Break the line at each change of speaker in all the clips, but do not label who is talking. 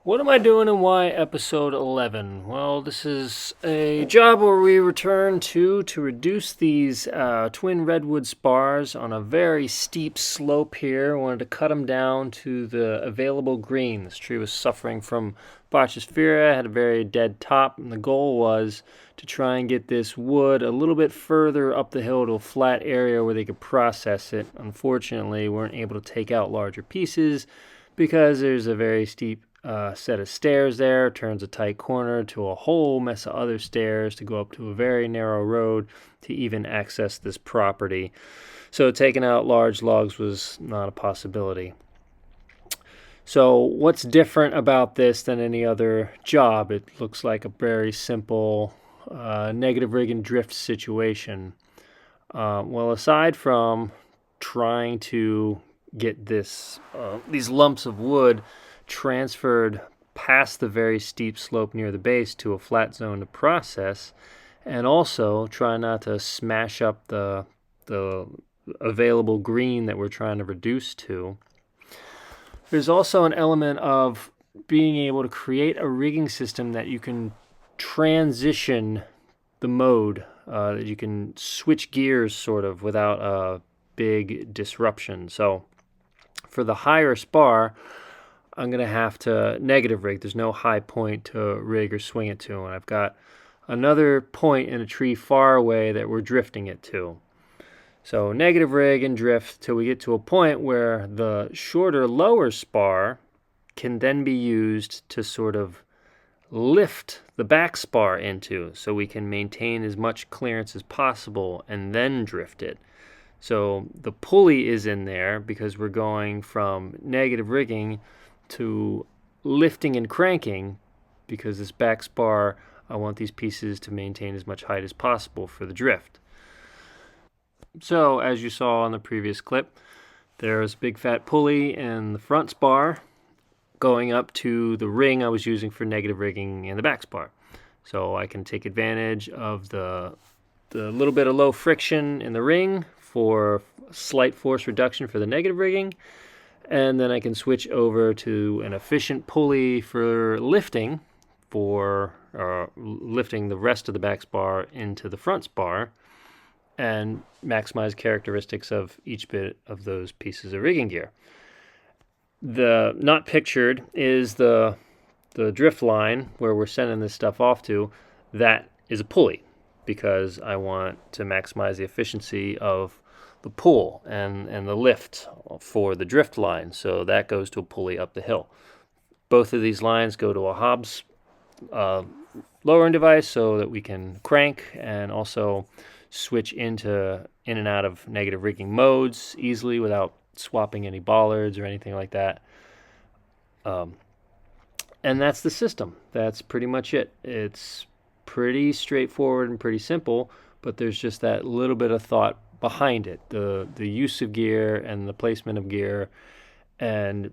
What am I doing and why episode 11? Well, this is a job where we return to reduce these twin redwood spars on a very steep slope here. Wanted to cut them down to the available green. This tree was suffering from Botchysphera, had a very dead top, and the goal was to try and get this wood a little bit further up the hill to a flat area where they could process it. Unfortunately, we weren't able to take out larger pieces because there's a very steep set of stairs there, turns a tight corner to a whole mess of other stairs to go up to a very narrow road to even access this property. So taking out large logs was not a possibility. So what's different about this than any other job? It looks like a very simple negative rig and drift situation. Well, aside from trying to get these lumps of wood transferred past the very steep slope near the base to a flat zone to process, and also try not to smash up the available green that we're trying to reduce to. There's also an element of being able to create a rigging system that you can transition the mode, that you can switch gears sort of without a big disruption. So for the higher spar, I'm going to have to negative rig. There's no high point to rig or swing it to. And I've got another point in a tree far away that we're drifting it to. So negative rig and drift till we get to a point where the shorter, lower spar can then be used to sort of lift the back spar into, so we can maintain as much clearance as possible and then drift it. So the pulley is in there because we're going from negative rigging to lifting and cranking, because this back spar, I want these pieces to maintain as much height as possible for the drift. So as you saw on the previous clip, there's a big fat pulley in the front spar going up to the ring I was using for negative rigging in the back spar. So I can take advantage of the little bit of low friction in the ring for slight force reduction for the negative rigging. And then I can switch over to an efficient pulley for lifting the rest of the back spar into the front spar and maximize characteristics of each bit of those pieces of rigging gear. The not pictured is the drift line where we're sending this stuff off to. That is a pulley because I want to maximize the efficiency of the pull and the lift for the drift line. So that goes to a pulley up the hill. Both of these lines go to a Hobbs lowering device so that we can crank and also switch in and out of negative rigging modes easily without swapping any bollards or anything like that. And that's the system. That's pretty much it. It's pretty straightforward and pretty simple, but there's just that little bit of thought behind it, the use of gear and the placement of gear, and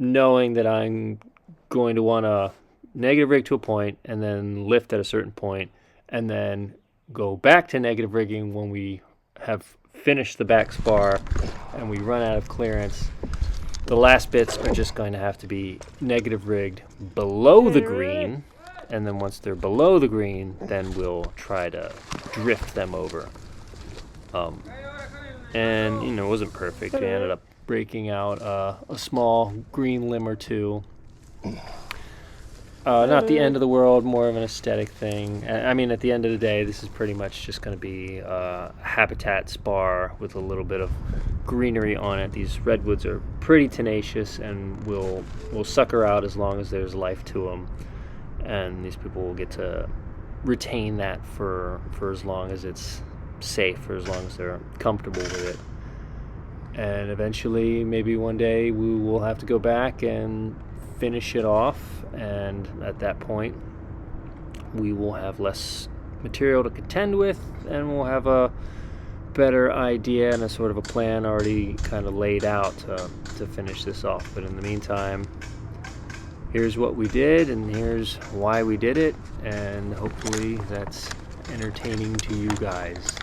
knowing that I'm going to want to negative rig to a point and then lift at a certain point and then go back to negative rigging when we have finished the back spar and we run out of clearance. The last bits are just going to have to be negative rigged below the green, and then once they're below the green, then we'll try to drift them over. And it wasn't perfect. We ended up breaking out a small green limb or two. Not the end of the world, more of an aesthetic thing. I mean, at the end of the day, this is pretty much just going to be a habitat spar with a little bit of greenery on it. These redwoods are pretty tenacious and will sucker out as long as there's life to them. And these people will get to retain that for as long as it's safe, for as long as they're comfortable with it. And eventually, maybe one day, we will have to go back and finish it off, and at that point we will have less material to contend with, and we'll have a better idea and a sort of a plan already kind of laid out to finish this off. But in the meantime, here's what we did and here's why we did it, and hopefully that's entertaining to you guys.